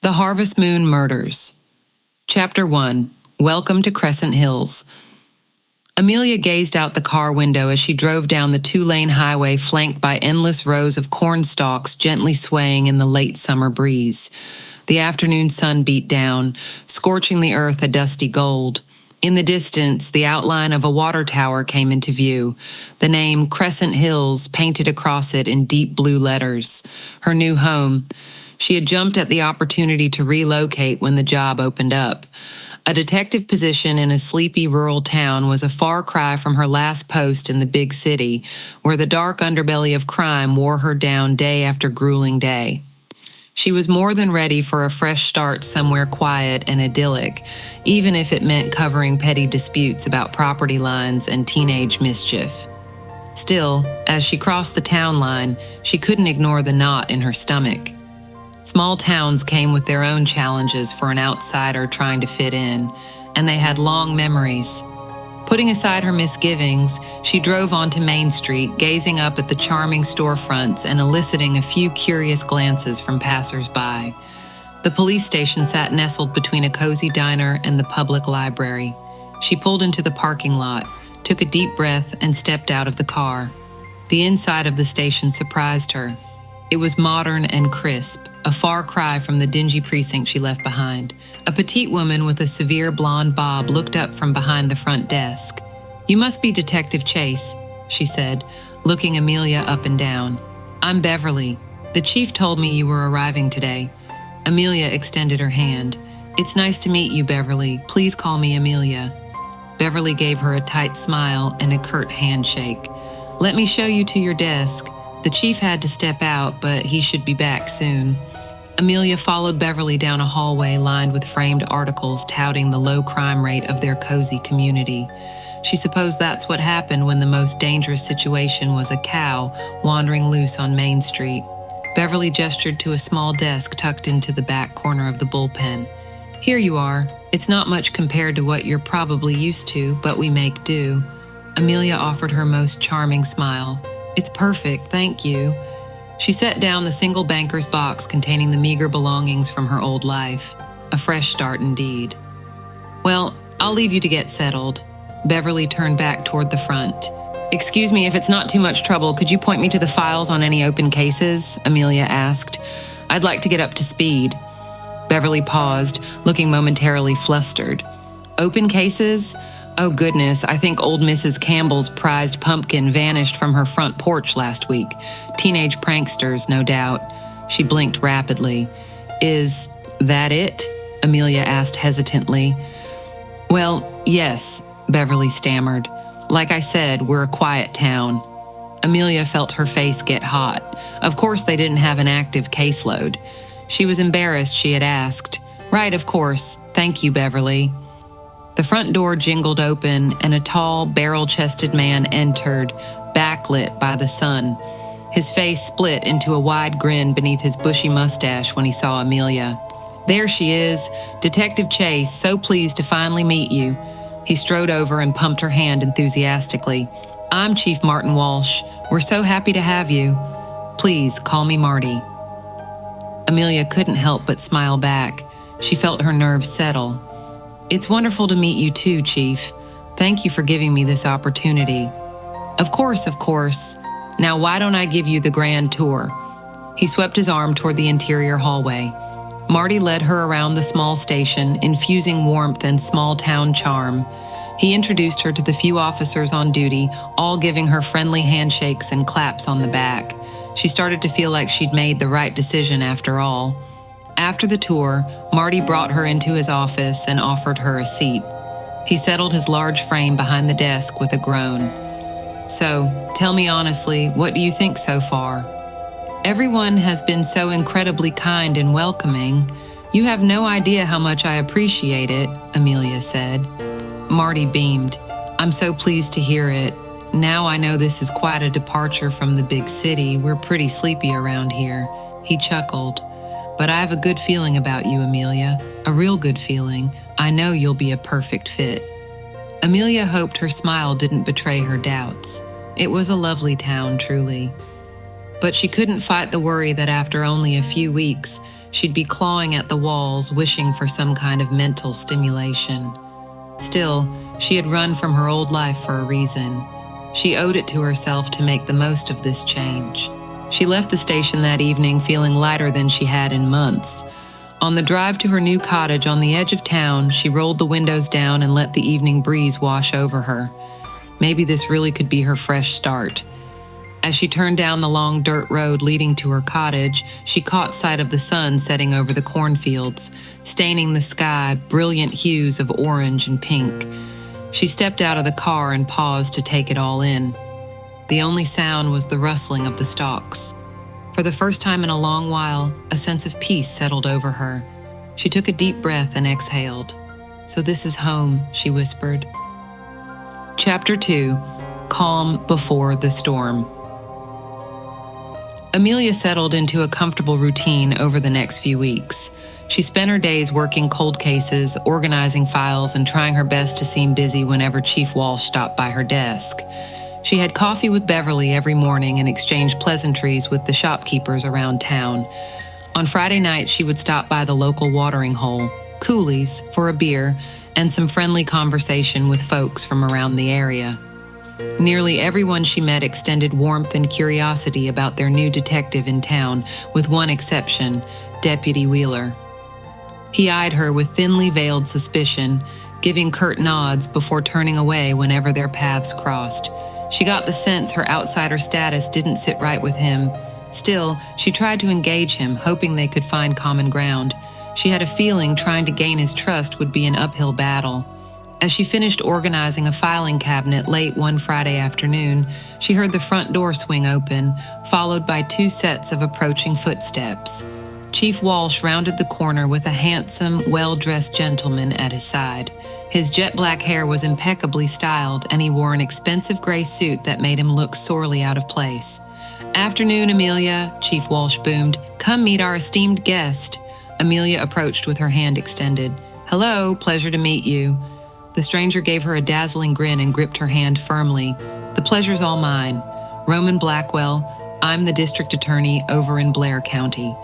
The Harvest Moon Murders. Chapter 1. Welcome to Crescent Hills. Amelia gazed out the car window as she drove down the two-lane highway flanked by endless rows of corn stalks gently swaying in the late summer breeze. The afternoon sun beat down, scorching the earth a dusty gold. In the distance, the outline of a water tower came into view, the name Crescent Hills painted across it in deep blue letters. Her new home. She had jumped at the opportunity to relocate when the job opened up. A detective position in a sleepy rural town was a far cry from her last post in the big city, where the dark underbelly of crime wore her down day after grueling day. She was more than ready for a fresh start somewhere quiet and idyllic, even if it meant covering petty disputes about property lines and teenage mischief. Still, as she crossed the town line, she couldn't ignore the knot in her stomach. Small towns came with their own challenges for an outsider trying to fit in, and they had long memories. Putting aside her misgivings, she drove onto Main Street, gazing up at the charming storefronts and eliciting a few curious glances from passers-by. The police station sat nestled between a cozy diner and the public library. She pulled into the parking lot, took a deep breath, and stepped out of the car. The inside of the station surprised her. It was modern and crisp, a far cry from the dingy precinct she left behind. A petite woman with a severe blonde bob looked up from behind the front desk. "You must be Detective Chase," she said, looking Amelia up and down. "I'm Beverly. The chief told me you were arriving today." Amelia extended her hand. "It's nice to meet you, Beverly. Please call me Amelia." Beverly gave her a tight smile and a curt handshake. "Let me show you to your desk. The chief had to step out, but he should be back soon." Amelia followed Beverly down a hallway lined with framed articles touting the low crime rate of their cozy community. She supposed that's what happened when the most dangerous situation was a cow wandering loose on Main Street. Beverly gestured to a small desk tucked into the back corner of the bullpen. "Here you are. It's not much compared to what you're probably used to, but we make do." Amelia offered her most charming smile. "It's perfect, thank you." She set down the single banker's box containing the meager belongings from her old life. A fresh start indeed. "Well, I'll leave you to get settled." Beverly turned back toward the front. "Excuse me, if it's not too much trouble, could you point me to the files on any open cases?" Amelia asked. "I'd like to get up to speed." Beverly paused, looking momentarily flustered. "Open cases? Oh goodness, I think old Mrs. Campbell's prized pumpkin vanished from her front porch last week. Teenage pranksters, no doubt." She blinked rapidly. "Is that it?" Amelia asked hesitantly. "Well, yes," Beverly stammered. "Like I said, we're a quiet town." Amelia felt her face get hot. Of course they didn't have an active caseload. She was embarrassed she had asked. "Right, of course. Thank you, Beverly." The front door jingled open, and a tall, barrel-chested man entered, backlit by the sun. His face split into a wide grin beneath his bushy mustache when he saw Amelia. "There she is, Detective Chase, so pleased to finally meet you." He strode over and pumped her hand enthusiastically. "I'm Chief Martin Walsh. We're so happy to have you. Please, call me Marty." Amelia couldn't help but smile back. She felt her nerves settle. "It's wonderful to meet you too, Chief. Thank you for giving me this opportunity." Of course. Now why don't I give you the grand tour?" He swept his arm toward the interior hallway. Marty led her around the small station, infusing warmth and small-town charm. He introduced her to the few officers on duty, all giving her friendly handshakes and claps on the back. She started to feel like she'd made the right decision after all. After the tour, Marty brought her into his office and offered her a seat. He settled his large frame behind the desk with a groan. "So, tell me honestly, what do you think so far?" "Everyone has been so incredibly kind and welcoming. You have no idea how much I appreciate it," Amelia said. Marty beamed. "I'm so pleased to hear it. Now I know this is quite a departure from the big city. We're pretty sleepy around here." He chuckled. "But I have a good feeling about you, Amelia. A real good feeling. I know you'll be a perfect fit." Amelia hoped her smile didn't betray her doubts. It was a lovely town, truly. But she couldn't fight the worry that after only a few weeks, she'd be clawing at the walls, wishing for some kind of mental stimulation. Still, she had run from her old life for a reason. She owed it to herself to make the most of this change. She left the station that evening feeling lighter than she had in months. On the drive to her new cottage on the edge of town, she rolled the windows down and let the evening breeze wash over her. Maybe this really could be her fresh start. As she turned down the long dirt road leading to her cottage, she caught sight of the sun setting over the cornfields, staining the sky brilliant hues of orange and pink. She stepped out of the car and paused to take it all in. The only sound was the rustling of the stalks. For the first time in a long while, a sense of peace settled over her. She took a deep breath and exhaled. "So this is home," she whispered. Chapter 2: Calm Before the Storm. Amelia settled into a comfortable routine over the next few weeks. She spent her days working cold cases, organizing files, and trying her best to seem busy whenever Chief Walsh stopped by her desk. She had coffee with Beverly every morning and exchanged pleasantries with the shopkeepers around town. On Friday nights, she would stop by the local watering hole, Cooley's, for a beer and some friendly conversation with folks from around the area. Nearly everyone she met extended warmth and curiosity about their new detective in town, with one exception, Deputy Wheeler. He eyed her with thinly veiled suspicion, giving curt nods before turning away whenever their paths crossed. She got the sense her outsider status didn't sit right with him. Still, she tried to engage him, hoping they could find common ground. She had a feeling trying to gain his trust would be an uphill battle. As she finished organizing a filing cabinet late one Friday afternoon, she heard the front door swing open, followed by 2 sets of approaching footsteps. Chief Walsh rounded the corner with a handsome, well-dressed gentleman at his side. His jet-black hair was impeccably styled, and he wore an expensive gray suit that made him look sorely out of place. "Afternoon, Amelia," Chief Walsh boomed. "Come meet our esteemed guest." Amelia approached with her hand extended. "Hello, pleasure to meet you." The stranger gave her a dazzling grin and gripped her hand firmly. "The pleasure's all mine. Roman Blackwell, I'm the district attorney over in Blair County."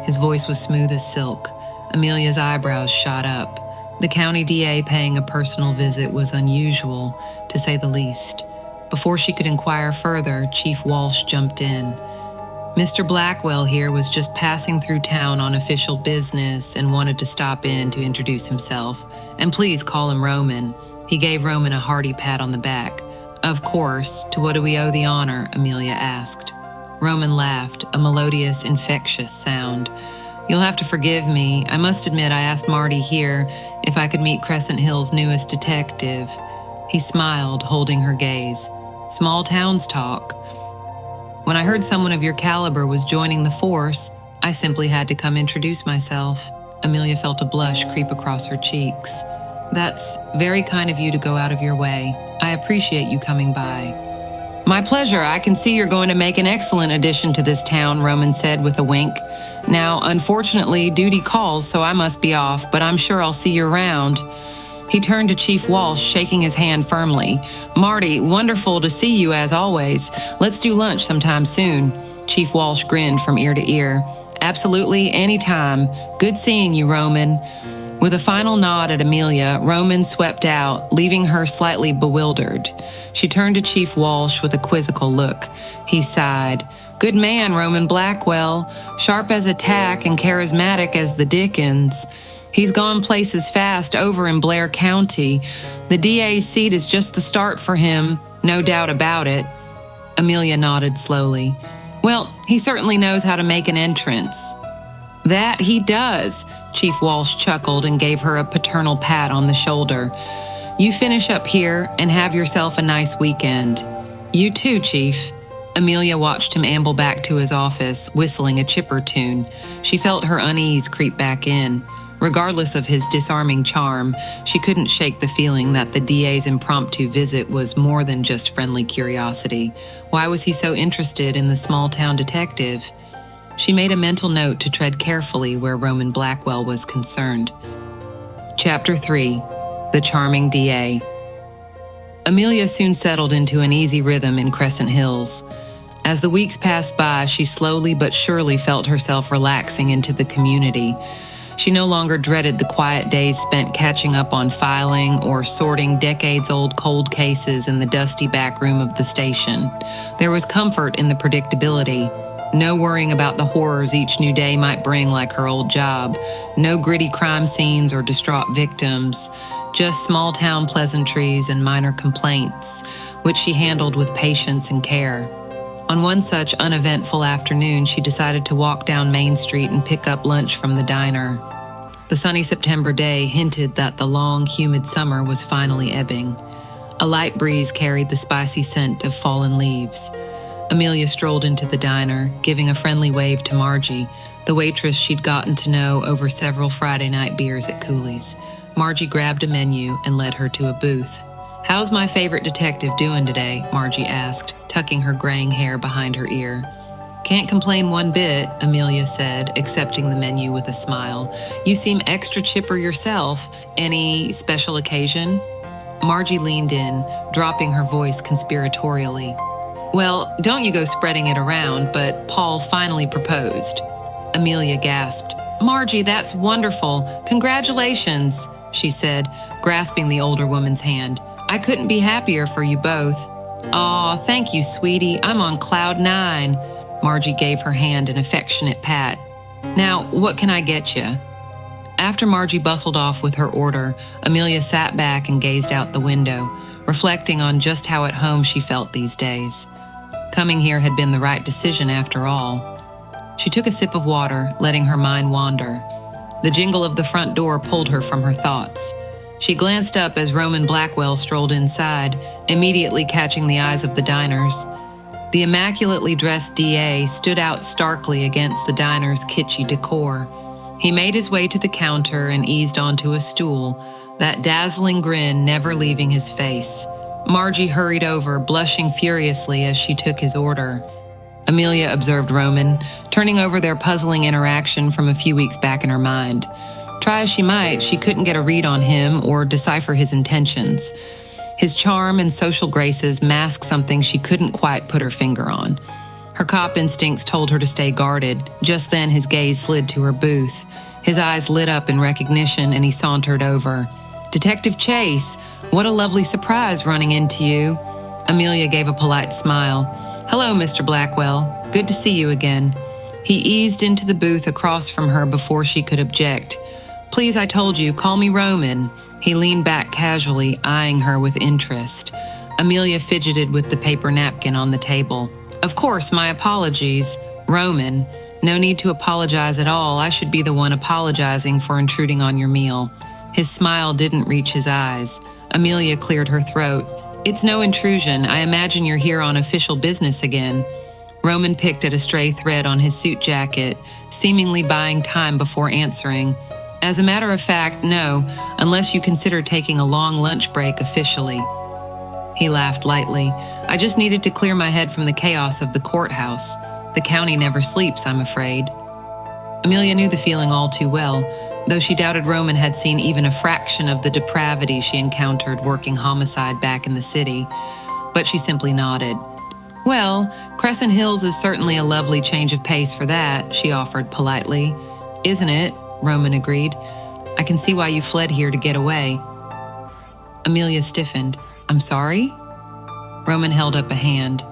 His voice was smooth as silk. Amelia's eyebrows shot up. The county DA paying a personal visit was unusual, to say the least. Before she could inquire further, Chief Walsh jumped in. "Mr. Blackwell here was just passing through town on official business and wanted to stop in to introduce himself. And please call him Roman." He gave Roman a hearty pat on the back. "Of course. To what do we owe the honor?" Amelia asked. Roman laughed, a melodious, infectious sound. "You'll have to forgive me. I must admit I asked Marty here if I could meet Crescent Hills' newest detective." He smiled, holding her gaze. "Small towns talk. When I heard someone of your caliber was joining the force, I simply had to come introduce myself." Amelia felt a blush creep across her cheeks. "That's very kind of you to go out of your way. I appreciate you coming by." "My pleasure. I can see you're going to make an excellent addition to this town," Roman said with a wink. "Now, unfortunately, duty calls, so I must be off, but I'm sure I'll see you around." He turned to Chief Walsh, shaking his hand firmly. "Marty, wonderful to see you as always. Let's do lunch sometime soon." Chief Walsh grinned from ear to ear. "Absolutely, anytime. Good seeing you, Roman." With a final nod at Amelia, Roman swept out, leaving her slightly bewildered. She turned to Chief Walsh with a quizzical look. He sighed. "Good man, Roman Blackwell. Sharp as a tack and charismatic as the dickens. He's gone places fast over in Blair County. The DA's seat is just the start for him, no doubt about it." Amelia nodded slowly. "Well, he certainly knows how to make an entrance." "That he does," Chief Walsh chuckled and gave her a paternal pat on the shoulder. "You finish up here and have yourself a nice weekend." "You too, Chief." Amelia watched him amble back to his office, whistling a chipper tune. She felt her unease creep back in. Regardless of his disarming charm, she couldn't shake the feeling that the DA's impromptu visit was more than just friendly curiosity. Why was he so interested in the small-town detective? She made a mental note to tread carefully where Roman Blackwell was concerned. Chapter 3: The Charming DA. Amelia soon settled into an easy rhythm in Crescent Hills. As the weeks passed by, she slowly but surely felt herself relaxing into the community. She no longer dreaded the quiet days spent catching up on filing or sorting decades-old cold cases in the dusty back room of the station. There was comfort in the predictability. No worrying about the horrors each new day might bring like her old job. No gritty crime scenes or distraught victims. Just small-town pleasantries and minor complaints, which she handled with patience and care. On one such uneventful afternoon, she decided to walk down Main Street and pick up lunch from the diner. The sunny September day hinted that the long, humid summer was finally ebbing. A light breeze carried the spicy scent of fallen leaves. Amelia strolled into the diner, giving a friendly wave to Margie, the waitress she'd gotten to know over several Friday night beers at Cooley's. Margie grabbed a menu and led her to a booth. "How's my favorite detective doing today?" Margie asked, tucking her graying hair behind her ear. "Can't complain one bit," Amelia said, accepting the menu with a smile. "You seem extra chipper yourself. Any special occasion?" Margie leaned in, dropping her voice conspiratorially. "Well, don't you go spreading it around, but Paul finally proposed." Amelia gasped. "Margie, that's wonderful. Congratulations," she said, grasping the older woman's hand. "I couldn't be happier for you both." "Aw, thank you, sweetie. I'm on cloud 9. Margie gave her hand an affectionate pat. "Now, what can I get you?" After Margie bustled off with her order, Amelia sat back and gazed out the window, reflecting on just how at home she felt these days. Coming here had been the right decision after all. She took a sip of water, letting her mind wander. The jingle of the front door pulled her from her thoughts. She glanced up as Roman Blackwell strolled inside, immediately catching the eyes of the diners. The immaculately dressed DA stood out starkly against the diner's kitschy decor. He made his way to the counter and eased onto a stool, that dazzling grin never leaving his face. Margie hurried over, blushing furiously as she took his order. Amelia observed Roman, turning over their puzzling interaction from a few weeks back in her mind. Try as she might, she couldn't get a read on him or decipher his intentions. His charm and social graces masked something she couldn't quite put her finger on. Her cop instincts told her to stay guarded. Just then his gaze slid to her booth. His eyes lit up in recognition and he sauntered over. "Detective Chase, what a lovely surprise running into you." Amelia gave a polite smile. "Hello, Mr. Blackwell. Good to see you again." He eased into the booth across from her before she could object. "Please, I told you, call me Roman." He leaned back casually, eyeing her with interest. Amelia fidgeted with the paper napkin on the table. "Of course, my apologies. Roman, no need to apologize at all. I should be the one apologizing for intruding on your meal." His smile didn't reach his eyes. Amelia cleared her throat. "It's no intrusion. I imagine you're here on official business again." Roman picked at a stray thread on his suit jacket, seemingly buying time before answering. "As a matter of fact, no, unless you consider taking a long lunch break officially." He laughed lightly. "I just needed to clear my head from the chaos of the courthouse. The county never sleeps, I'm afraid." Amelia knew the feeling all too well, though she doubted Roman had seen even a fraction of the depravity she encountered working homicide back in the city. But she simply nodded. "Well, Crescent Hills is certainly a lovely change of pace for that," she offered politely. "Isn't it?" Roman agreed. "I can see why you fled here to get away." Amelia stiffened. "I'm sorry?" Roman held up a hand.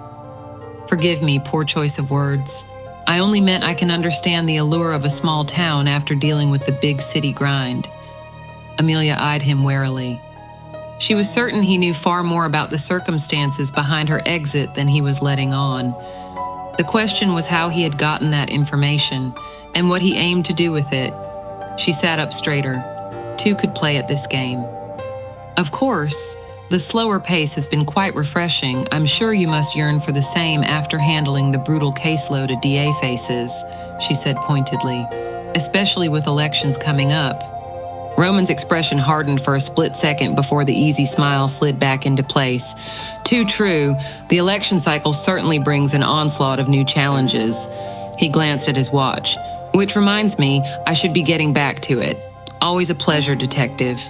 "Forgive me, poor choice of words. I only meant I can understand the allure of a small town after dealing with the big city grind." Amelia eyed him warily. She was certain he knew far more about the circumstances behind her exit than he was letting on. The question was how he had gotten that information, and what he aimed to do with it. She sat up straighter. Two could play at this game. "Of course, the slower pace has been quite refreshing. I'm sure you must yearn for the same after handling the brutal caseload a DA faces," she said pointedly, "especially with elections coming up." Roman's expression hardened for a split second before the easy smile slid back into place. "Too true. The election cycle certainly brings an onslaught of new challenges." He glanced at his watch. "Which reminds me, I should be getting back to it. Always a pleasure, Detective."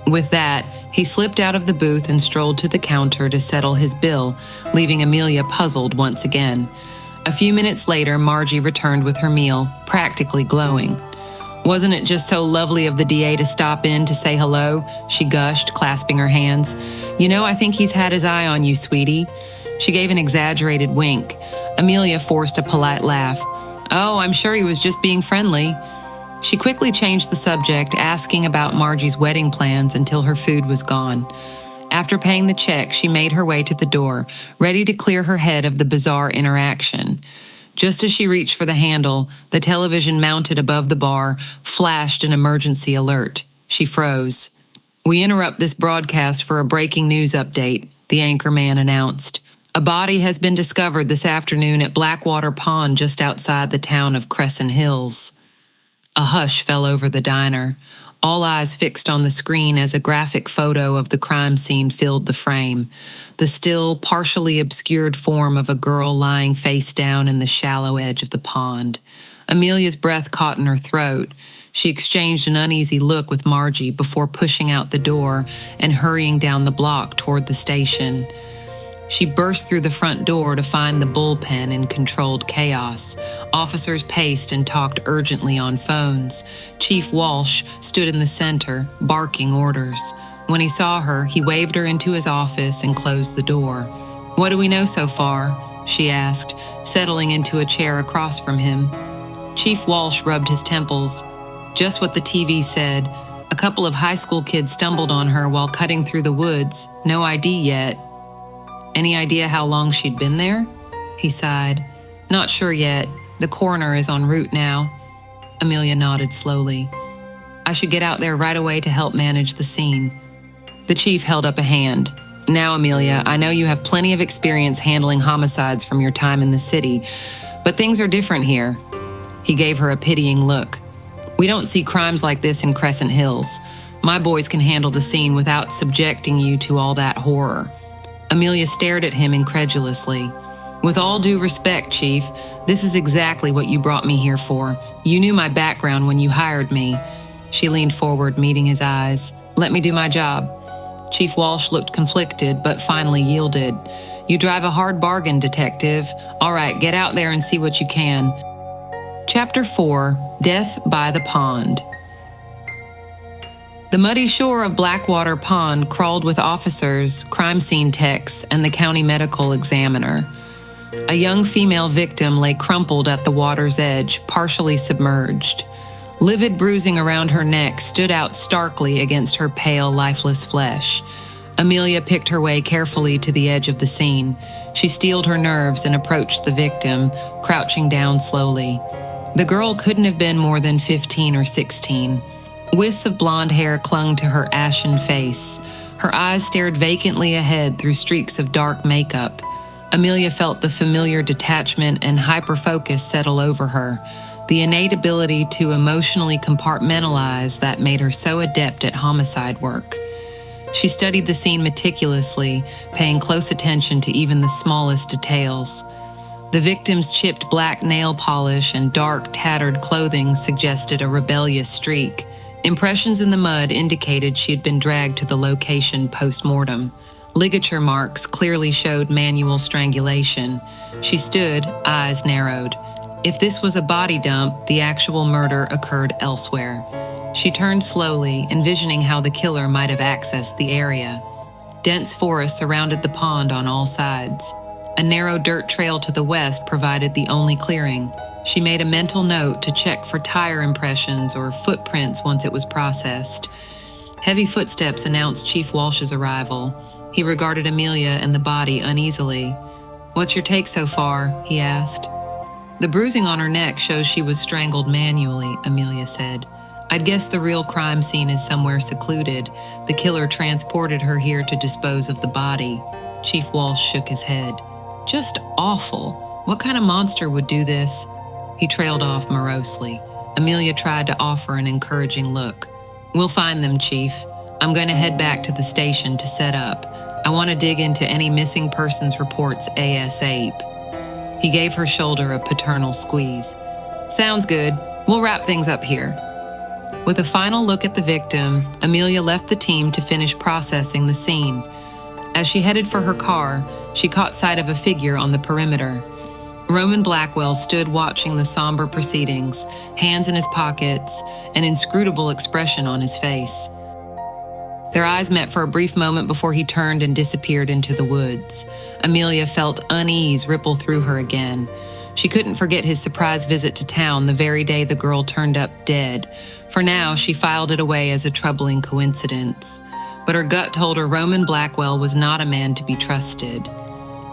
With that, he slipped out of the booth and strolled to the counter to settle his bill, leaving Amelia puzzled once again. A few minutes later, Margie returned with her meal, practically glowing. "Wasn't it just so lovely of the DA to stop in to say hello?" she gushed, clasping her hands. "You know, I think he's had his eye on you, sweetie." She gave an exaggerated wink. Amelia forced a polite laugh. "Oh, I'm sure he was just being friendly." She quickly changed the subject, asking about Margie's wedding plans until her food was gone. After paying the check, she made her way to the door, ready to clear her head of the bizarre interaction. Just as she reached for the handle, the television mounted above the bar flashed an emergency alert. She froze. "We interrupt this broadcast for a breaking news update," the anchorman announced. "A body has been discovered this afternoon at Blackwater Pond just outside the town of Crescent Hills." A hush fell over the diner, all eyes fixed on the screen as a graphic photo of the crime scene filled the frame. The still, partially obscured form of a girl lying face down in the shallow edge of the pond. Amelia's breath caught in her throat. She exchanged an uneasy look with Margie before pushing out the door and hurrying down the block toward the station. She burst through the front door to find the bullpen in controlled chaos. Officers paced and talked urgently on phones. Chief Walsh stood in the center, barking orders. When he saw her, he waved her into his office and closed the door. "What do we know so far?" she asked, settling into a chair across from him. Chief Walsh rubbed his temples. "Just what the TV said. A couple of high school kids stumbled on her while cutting through the woods. No ID yet." "Any idea how long she'd been there?" He sighed. "Not sure yet. The coroner is en route now." Amelia nodded slowly. "I should get out there right away to help manage the scene." The chief held up a hand. "Now, Amelia, I know you have plenty of experience handling homicides from your time in the city, but things are different here." He gave her a pitying look. "We don't see crimes like this in Crescent Hills. My boys can handle the scene without subjecting you to all that horror." Amelia stared at him incredulously. "With all due respect, Chief, this is exactly what you brought me here for. You knew my background when you hired me." She leaned forward, meeting his eyes. "Let me do my job." Chief Walsh looked conflicted, but finally yielded. "You drive a hard bargain, Detective. All right, get out there and see what you can." Chapter 4, Death by the Pond. The muddy shore of Blackwater Pond crawled with officers, crime scene techs, and the county medical examiner. A young female victim lay crumpled at the water's edge, partially submerged. Livid bruising around her neck stood out starkly against her pale, lifeless flesh. Amelia picked her way carefully to the edge of the scene. She steeled her nerves and approached the victim, crouching down slowly. The girl couldn't have been more than 15 or 16. Wisps of blonde hair clung to her ashen face. Her eyes stared vacantly ahead through streaks of dark makeup. Amelia felt the familiar detachment and hyperfocus settle over her, the innate ability to emotionally compartmentalize that made her so adept at homicide work. She studied the scene meticulously, paying close attention to even the smallest details. The victim's chipped black nail polish and dark, tattered clothing suggested a rebellious streak. Impressions in the mud indicated she had been dragged to the location post-mortem. Ligature marks clearly showed manual strangulation. She stood, eyes narrowed. If this was a body dump, the actual murder occurred elsewhere. She turned slowly, envisioning how the killer might have accessed the area. Dense forest surrounded the pond on all sides. A narrow dirt trail to the west provided the only clearing. She made a mental note to check for tire impressions or footprints once it was processed. Heavy footsteps announced Chief Walsh's arrival. He regarded Amelia and the body uneasily. "What's your take so far?" he asked. "The bruising on her neck shows she was strangled manually," Amelia said. "I'd guess the real crime scene is somewhere secluded. The killer transported her here to dispose of the body." Chief Walsh shook his head. "Just awful. What kind of monster would do this?" He trailed off morosely. Amelia tried to offer an encouraging look. "We'll find them, Chief. I'm going to head back to the station to set up. I want to dig into any missing persons reports ASAP." He gave her shoulder a paternal squeeze. "Sounds good. We'll wrap things up here." With a final look at the victim, Amelia left the team to finish processing the scene. As she headed for her car, she caught sight of a figure on the perimeter. Roman Blackwell stood watching the somber proceedings, hands in his pockets, an inscrutable expression on his face. Their eyes met for a brief moment before he turned and disappeared into the woods. Amelia felt unease ripple through her again. She couldn't forget his surprise visit to town the very day the girl turned up dead. For now, she filed it away as a troubling coincidence. But her gut told her Roman Blackwell was not a man to be trusted.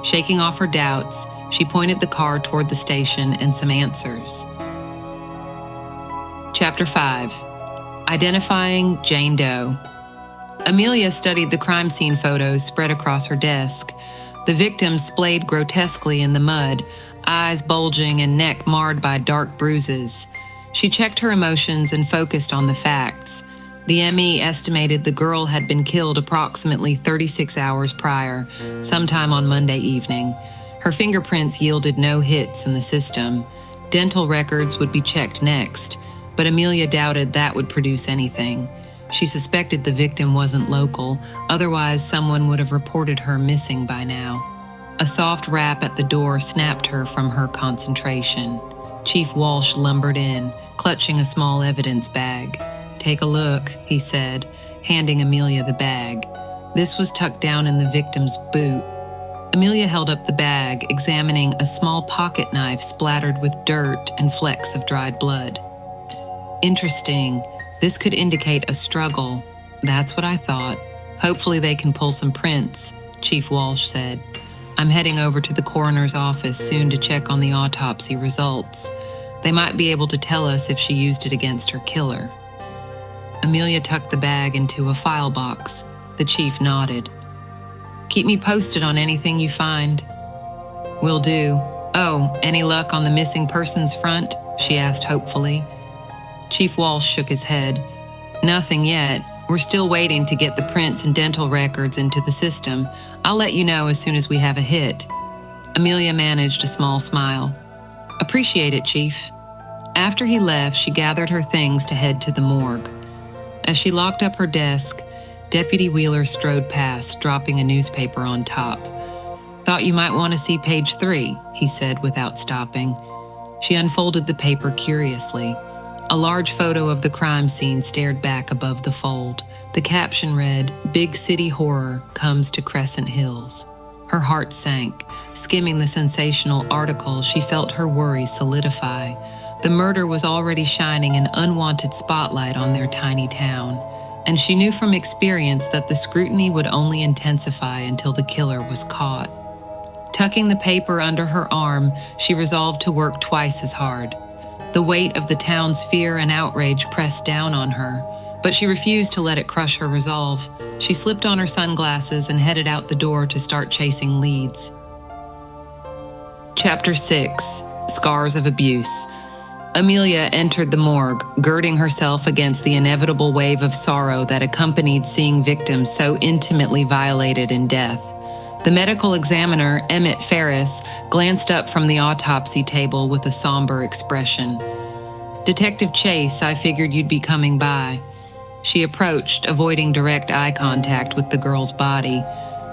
Shaking off her doubts, she pointed the car toward the station and some answers. Chapter 5. Identifying Jane Doe. Amelia studied the crime scene photos spread across her desk. The victim splayed grotesquely in the mud, eyes bulging and neck marred by dark bruises. She checked her emotions and focused on the facts. The ME estimated the girl had been killed approximately 36 hours prior, sometime on Monday evening. Her fingerprints yielded no hits in the system. Dental records would be checked next, but Amelia doubted that would produce anything. She suspected the victim wasn't local, otherwise someone would have reported her missing by now. A soft rap at the door snapped her from her concentration. Chief Walsh lumbered in, clutching a small evidence bag. "Take a look," he said, handing Amelia the bag. This was tucked down in the victim's boot. Amelia held up the bag, examining a small pocket knife splattered with dirt and flecks of dried blood. "Interesting. This could indicate a struggle." "That's what I thought. Hopefully they can pull some prints," Chief Walsh said. "I'm heading over to the coroner's office soon to check on the autopsy results. They might be able to tell us if she used it against her killer." Amelia tucked the bag into a file box. The chief nodded. "Keep me posted on anything you find." "Will do. Oh, any luck on the missing persons front?" she asked hopefully. Chief Walsh shook his head. "Nothing yet. We're still waiting to get the prints and dental records into the system. I'll let you know as soon as we have a hit." Amelia managed a small smile. "Appreciate it, Chief." After he left, she gathered her things to head to the morgue. As she locked up her desk, Deputy Wheeler strode past, dropping a newspaper on top. "Thought you might want to see page 3, he said without stopping. She unfolded the paper curiously. A large photo of the crime scene stared back above the fold. The caption read, "Big City Horror Comes to Crescent Hills." Her heart sank. Skimming the sensational article, she felt her worries solidify. The murder was already shining an unwanted spotlight on their tiny town, and she knew from experience that the scrutiny would only intensify until the killer was caught. Tucking the paper under her arm, she resolved to work twice as hard. The weight of the town's fear and outrage pressed down on her, but she refused to let it crush her resolve. She slipped on her sunglasses and headed out the door to start chasing leads. Chapter 6. Scars of Abuse. Amelia entered the morgue, girding herself against the inevitable wave of sorrow that accompanied seeing victims so intimately violated in death. The medical examiner, Emmett Ferris, glanced up from the autopsy table with a somber expression. "Detective Chase, I figured you'd be coming by." She approached, avoiding direct eye contact with the girl's body.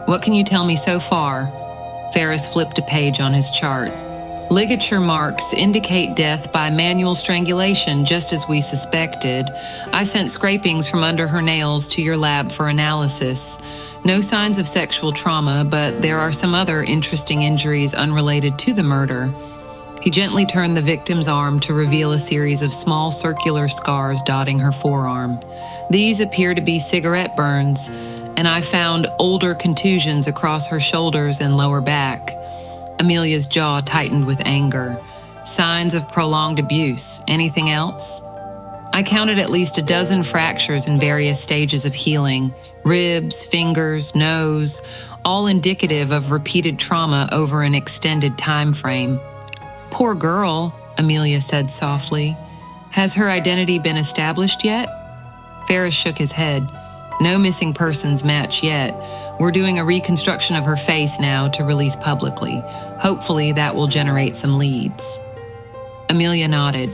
"What can you tell me so far?" Ferris flipped a page on his chart. "Ligature marks indicate death by manual strangulation, just as we suspected. I sent scrapings from under her nails to your lab for analysis. No signs of sexual trauma, but there are some other interesting injuries unrelated to the murder." He gently turned the victim's arm to reveal a series of small circular scars dotting her forearm. "These appear to be cigarette burns, and I found older contusions across her shoulders and lower back." Amelia's jaw tightened with anger. "Signs of prolonged abuse. Anything else?" "I counted at least a dozen fractures in various stages of healing. Ribs, fingers, nose, all indicative of repeated trauma over an extended time frame." "Poor girl," Amelia said softly. "Has her identity been established yet?" Ferris shook his head. "No missing persons match yet. We're doing a reconstruction of her face now to release publicly. Hopefully that will generate some leads." Amelia nodded.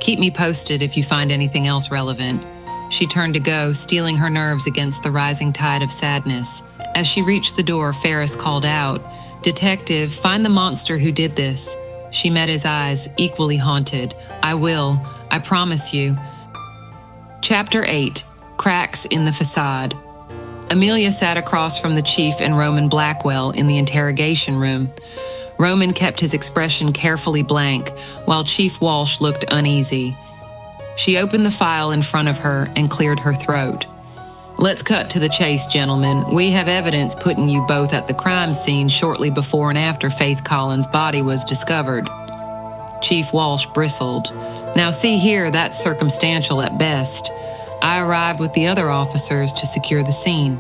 "Keep me posted if you find anything else relevant." She turned to go, steeling her nerves against the rising tide of sadness. As she reached the door, Ferris called out, "Detective, find the monster who did this." She met his eyes, equally haunted. I will. I promise you. Chapter 8. Cracks in the Facade. Amelia sat across from the chief and Roman Blackwell in the interrogation room. Roman kept his expression carefully blank, while Chief Walsh looked uneasy. She opened the file in front of her and cleared her throat. Let's cut to the chase, gentlemen. We have evidence putting you both at the crime scene shortly before and after Faith Collins' body was discovered. Chief Walsh bristled. Now see here, that's circumstantial at best. I arrived with the other officers to secure the scene.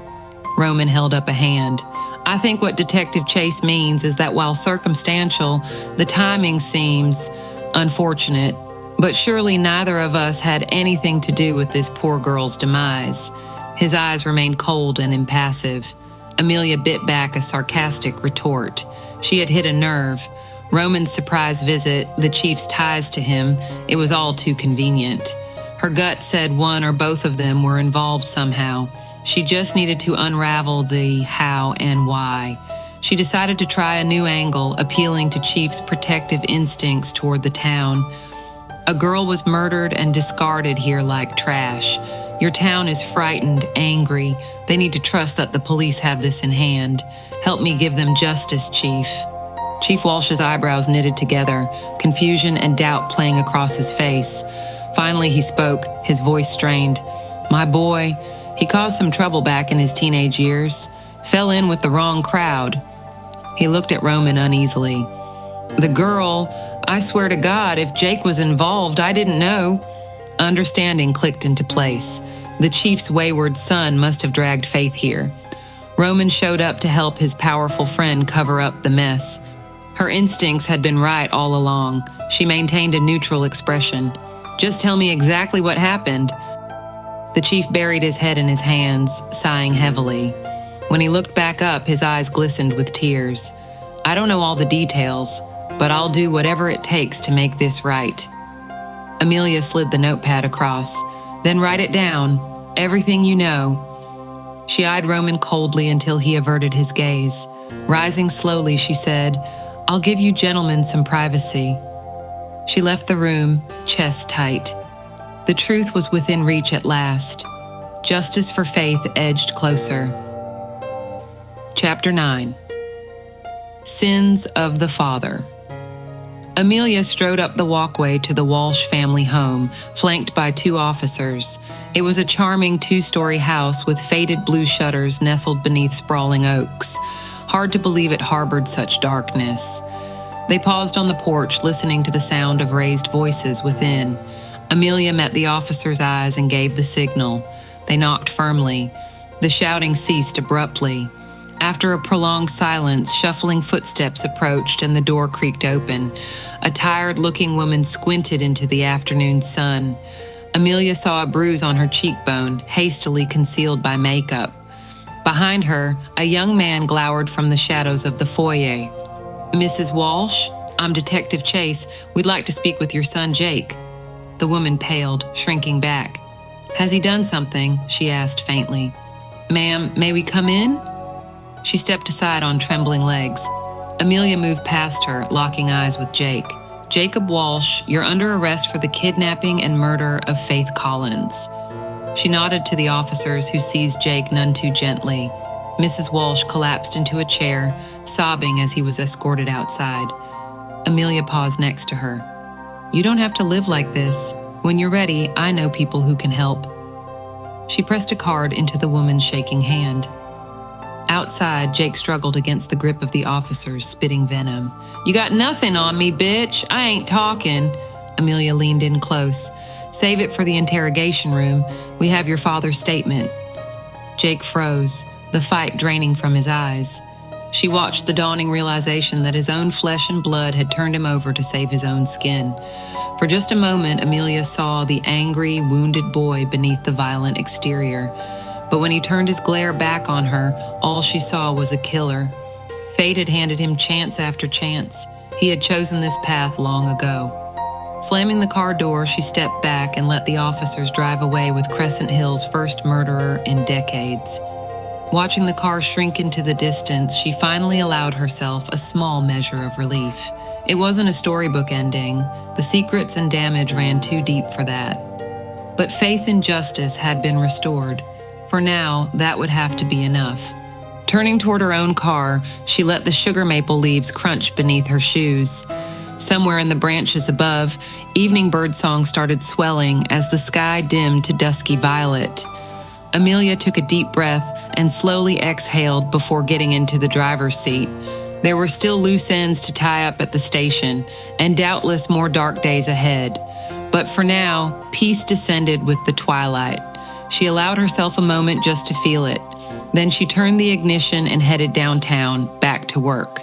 Roman held up a hand. I think what Detective Chase means is that while circumstantial, the timing seems unfortunate, but surely neither of us had anything to do with this poor girl's demise. His eyes remained cold and impassive. Amelia bit back a sarcastic retort. She had hit a nerve. Roman's surprise visit, the chief's ties to him, it was all too convenient. Her gut said one or both of them were involved somehow. She just needed to unravel the how and why. She decided to try a new angle, appealing to Chief's protective instincts toward the town. A girl was murdered and discarded here like trash. Your town is frightened, angry. They need to trust that the police have this in hand. Help me give them justice, Chief. Chief Walsh's eyebrows knitted together, confusion and doubt playing across his face. Finally he spoke, his voice strained. My boy, he caused some trouble back in his teenage years. Fell in with the wrong crowd. He looked at Roman uneasily. The girl, I swear to God, if Jake was involved, I didn't know. Understanding clicked into place. The chief's wayward son must have dragged Faith here. Roman showed up to help his powerful friend cover up the mess. Her instincts had been right all along. She maintained a neutral expression. Just tell me exactly what happened. The chief buried his head in his hands, sighing heavily. When he looked back up, his eyes glistened with tears. I don't know all the details, but I'll do whatever it takes to make this right. Amelia slid the notepad across. Then write it down, everything you know. She eyed Roman coldly until he averted his gaze. Rising slowly, she said, I'll give you gentlemen some privacy. She left the room, chest tight. The truth was within reach at last. Justice for Faith edged closer. Chapter 9. Sins of the Father. Amelia strode up the walkway to the Walsh family home, flanked by two officers. It was a charming two-story house with faded blue shutters nestled beneath sprawling oaks. Hard to believe it harbored such darkness. They paused on the porch, listening to the sound of raised voices within. Amelia met the officer's eyes and gave the signal. They knocked firmly. The shouting ceased abruptly. After a prolonged silence, shuffling footsteps approached and the door creaked open. A tired-looking woman squinted into the afternoon sun. Amelia saw a bruise on her cheekbone, hastily concealed by makeup. Behind her, a young man glowered from the shadows of the foyer. Mrs. Walsh, I'm Detective Chase. We'd like to speak with your son, Jake. The woman paled, shrinking back. Has he done something? She asked faintly. Ma'am, may we come in? She stepped aside on trembling legs. Amelia moved past her, locking eyes with Jake. Jacob Walsh, you're under arrest for the kidnapping and murder of Faith Collins. She nodded to the officers, who seized Jake none too gently. Mrs. Walsh collapsed into a chair, sobbing as he was escorted outside. Amelia paused next to her. You don't have to live like this. When you're ready, I know people who can help. She pressed a card into the woman's shaking hand. Outside, Jake struggled against the grip of the officers, spitting venom. You got nothing on me, bitch. I ain't talking. Amelia leaned in close. Save it for the interrogation room. We have your father's statement. Jake froze, the fight draining from his eyes. She watched the dawning realization that his own flesh and blood had turned him over to save his own skin. For just a moment, Amelia saw the angry, wounded boy beneath the violent exterior. But when he turned his glare back on her, all she saw was a killer. Fate had handed him chance after chance. He had chosen this path long ago. Slamming the car door, she stepped back and let the officers drive away with Crescent Hills' first murderer in decades. Watching the car shrink into the distance, she finally allowed herself a small measure of relief. It wasn't a storybook ending. The secrets and damage ran too deep for that. But faith in justice had been restored. For now, that would have to be enough. Turning toward her own car, she let the sugar maple leaves crunch beneath her shoes. Somewhere in the branches above, evening birdsong started swelling as the sky dimmed to dusky violet. Amelia took a deep breath and slowly exhaled before getting into the driver's seat. There were still loose ends to tie up at the station, and doubtless more dark days ahead. But for now, peace descended with the twilight. She allowed herself a moment just to feel it. Then she turned the ignition and headed downtown, back to work.